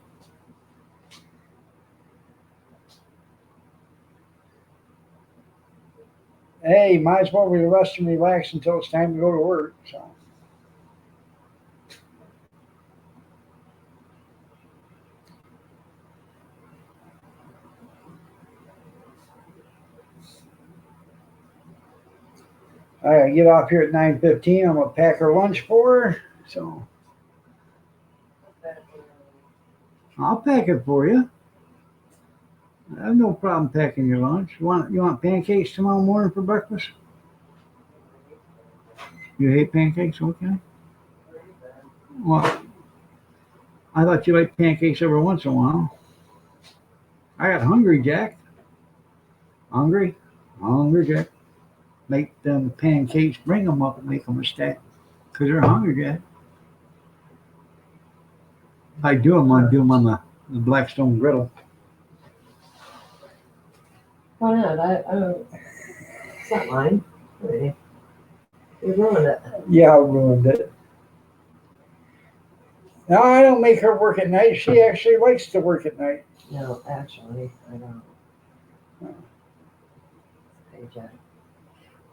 Hey, might as well rest and relax until it's time to go to work. So. All right, I get off here at 9:15. I'm gonna pack her lunch for her. So I'll pack it for you. I have no problem packing your lunch. You want pancakes tomorrow morning for breakfast? You hate pancakes? Okay. Well, I thought you liked pancakes every once in a while. I got hungry, Jack. Hungry? Hungry, Jack. Make them pancakes, bring them up and make them a stack. Because they're hungry, Jack. If I do them, I'll do them on the Blackstone griddle. Why not? I don't. It's not mine. Really. You ruined it. Yeah, I ruined it. No, I don't make her work at night. She actually likes to work at night. No, actually, I don't. Paycheck.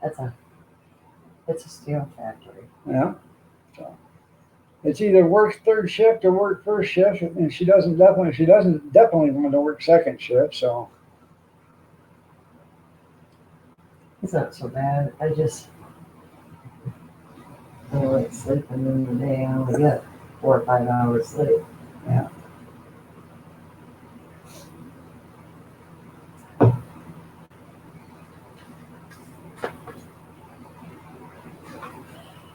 It's a steel factory. Yeah. So it's either work third shift or work first shift, and she doesn't definitely want to work second shift. So It's not so bad. I like sleeping in the day. I only get 4 or 5 hours sleep. Yeah.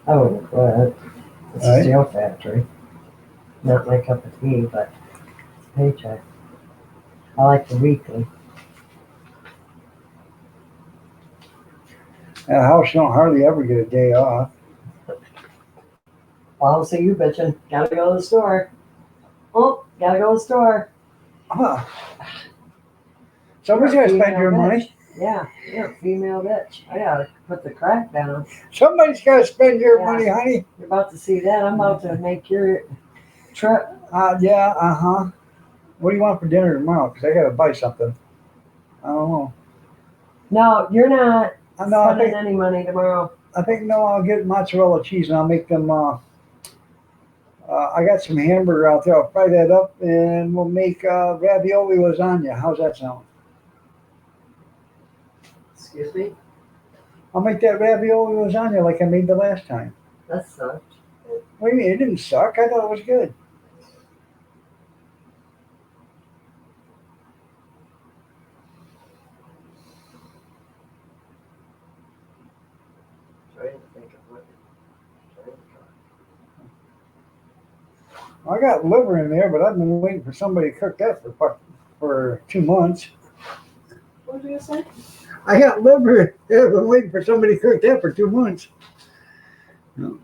I wouldn't quit. It's a Right. steel factory. Not my cup of tea, but it's a paycheck. I like the weekly. at house you don't hardly ever get a day off. Well, I'll see you bitching. Gotta go to the store. Oh, gotta go to the store. Huh. Somebody's got to spend Female your bitch. money. Yeah, female bitch. I gotta put the crack down. Somebody's got to spend your Yeah. money, honey. You're about to see that. I'm about to make your trip. Yeah. What do you want for dinner tomorrow? Because I got to buy something. I don't know. No, you're not No, I spending think any money tomorrow. I'll get mozzarella cheese and I'll make them. I got some hamburger out there. I'll fry that up and we'll make ravioli lasagna. How's that sound? Excuse me? I'll make that ravioli lasagna like I made the last time. That sucked. What do you mean? It didn't suck. I thought it was good. Trying to think of what. I got liver in there, but I've been waiting for somebody to cook that for 2 months. What did you say? I got liver. I've been waiting for somebody to cook that for 2 months. We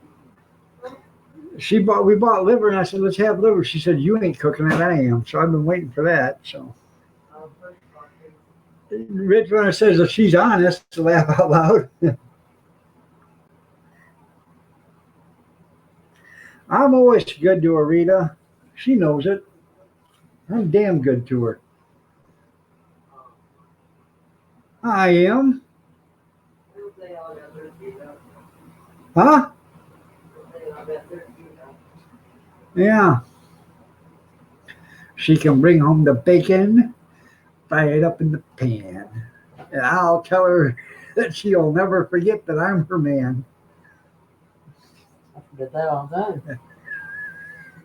bought liver, and I said, let's have liver. She said, you ain't cooking it, I am. So I've been waiting for that. So Rich Runner says if she's honest, to laugh out loud. I'm always good to her, Rita. She knows it. I'm damn good to her. I am. Huh? Yeah. She can bring home the bacon, fry it up in the pan. And I'll tell her that she'll never forget that I'm her man. I forget that all the time.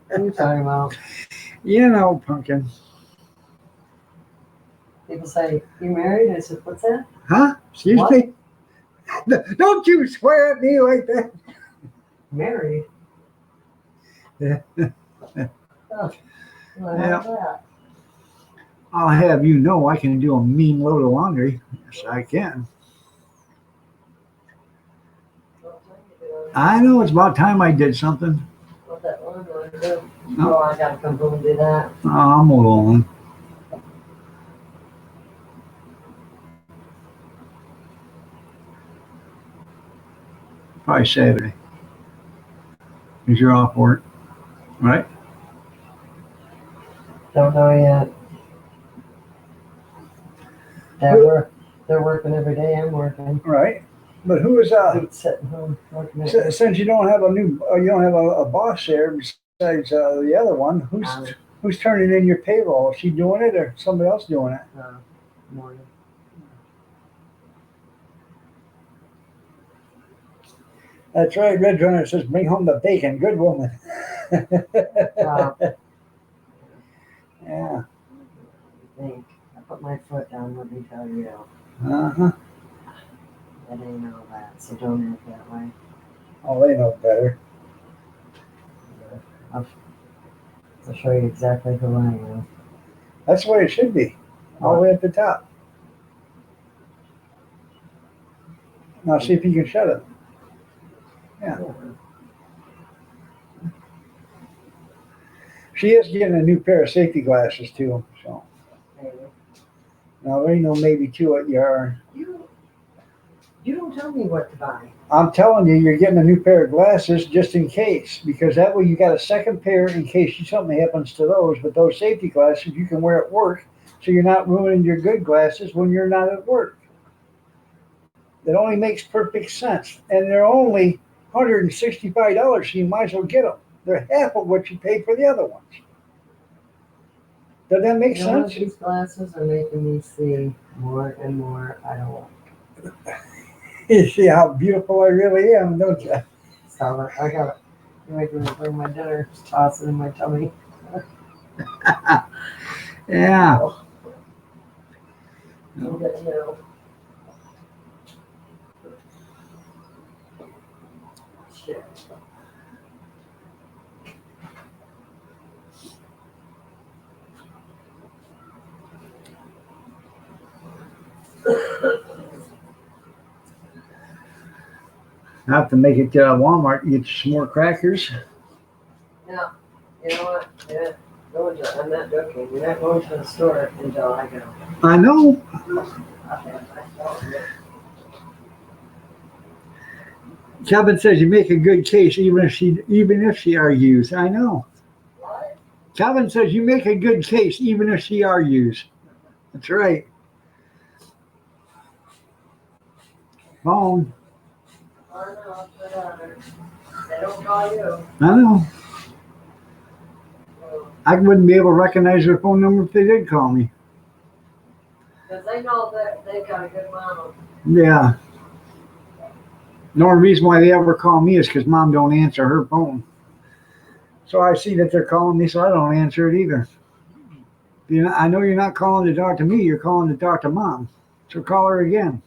What are you talking about? You know, pumpkin. People say, you married? I said, what's that? Huh? Excuse What? me? Don't you swear at me like that. Married? Yeah. Oh, well, Yeah. how's that? I'll have you know I can do a mean load of laundry. Yes, I can. I know it's about time I did something. What that one going to do? No. Oh, I got to come home and do that. Oh, I'm alone. Probably Saturday. Because you're off work, right? Don't know yet. They're working every day. I'm working. Right. But who is I'm sitting home working. since you don't have a boss there besides the other one, who's turning in your payroll? Is she doing it or somebody else doing it? Morning. That's right. Red Runner says, "Bring home the bacon." Good woman. Wow. Yeah. I think I put my foot down. Let me tell you, Uh-huh. that ain't all that. So don't act that way. Oh, they know better. I'll show you exactly who I am. That's the way it should be. All the way at the top. Now see if you can shut it. Yeah. She is getting a new pair of safety glasses too. So now there ain't no maybe to it. You don't tell me what to buy. I'm telling you, you're getting a new pair of glasses just in case, because that way you got a second pair in case something happens to those. But those safety glasses you can wear at work, so you're not ruining your good glasses when you're not at work. That only makes perfect sense, and they're only $165, so you might as well get them. They're half of what you pay for the other ones. Does that make You know, sense? these glasses are making me see more and more. I don't want. You see how beautiful I really am, don't you? So I got it. You're making me bring my dinner, toss it in my tummy. Yeah. You get to know. Shit. I have to make it to Walmart and get some more crackers. Yeah. You know what? Yeah. I'm not joking. You're not going to the store until I go. I know. Kevin says you make a good case even if she argues. I know. What? Kevin says you make a good case even if she argues. That's right. Phone. I know, but they don't call you. I know. I wouldn't be able to recognize their phone number if they did call me. Because they know that they got a good mom. Yeah. The only reason why they ever call me is because Mom don't answer her phone. So I see that they're calling me, so I don't answer it either. I know you're not calling to talk to me. You're calling to talk to Mom. So call her again.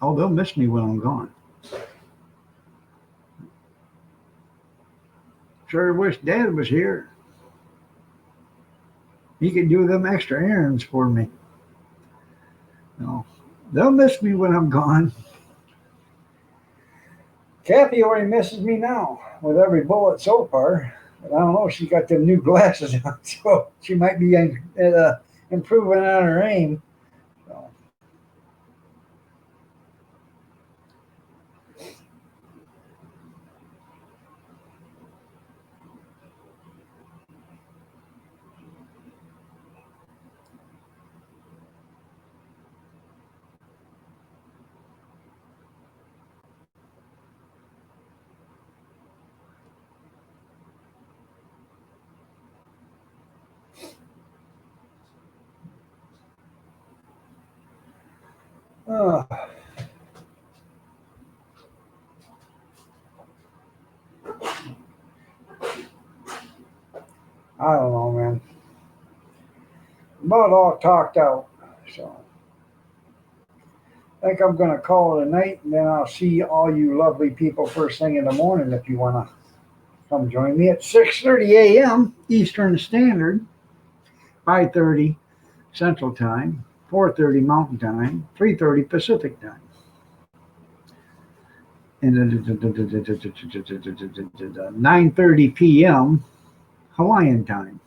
Oh, they'll miss me when I'm gone. Sure wish Dad was here. He could do them extra errands for me. No, they'll miss me when I'm gone. Kathy already misses me now with every bullet so far. But I don't know. She got them new glasses on, so she might be improving on her aim. So. I don't know, man. About all talked out. So I think I'm going to call it a night, and then I'll see all you lovely people first thing in the morning if you want to come join me at 6:30 a.m. Eastern Standard, 5:30 Central Time, 4:30 Mountain Time, 3:30 Pacific Time. And 9:30 p.m. Hawaiian Time.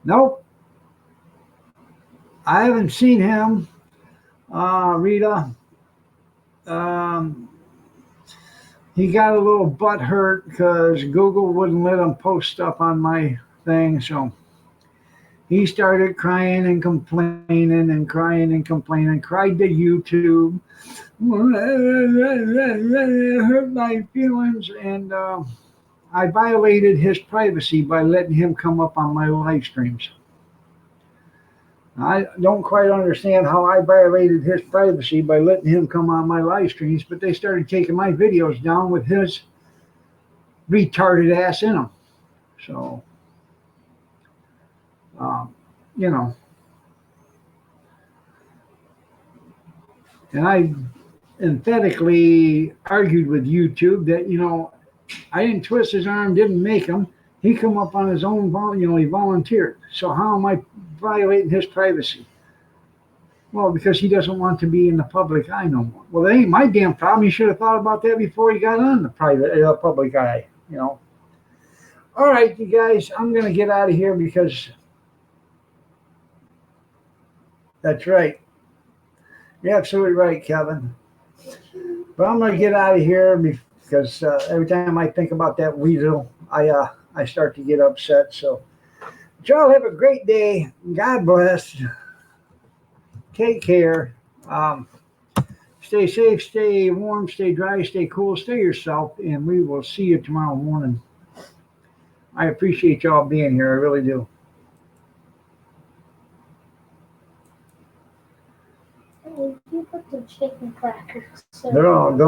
Nope. I haven't seen him, Rita. He got a little butt hurt because Google wouldn't let him post stuff on my thing, so he started crying and complaining and crying and complaining. Cried to YouTube. It hurt my feelings, and I violated his privacy by letting him come up on my live streams. I don't quite understand how I violated his privacy by letting him come on my live streams, but they started taking my videos down with his retarded ass in them. So, you know, and I emphatically argued with YouTube that, I didn't twist his arm, didn't make him. He come up on his own, he volunteered. So how am I violating his privacy? Well, because he doesn't want to be in the public eye no more. Well, that ain't my damn problem. You should have thought about that before he got on the public eye, All right, you guys, I'm going to get out of here because that's right. You're absolutely right, Kevin. But I'm going to get out of here because every time I think about that weasel, I start to get upset. So, y'all have a great day. God bless. Take care. Stay safe, stay warm, stay dry, stay cool, stay yourself, and we will see you tomorrow morning. I appreciate y'all being here. I really do. You put the chicken crackers. They're all gone.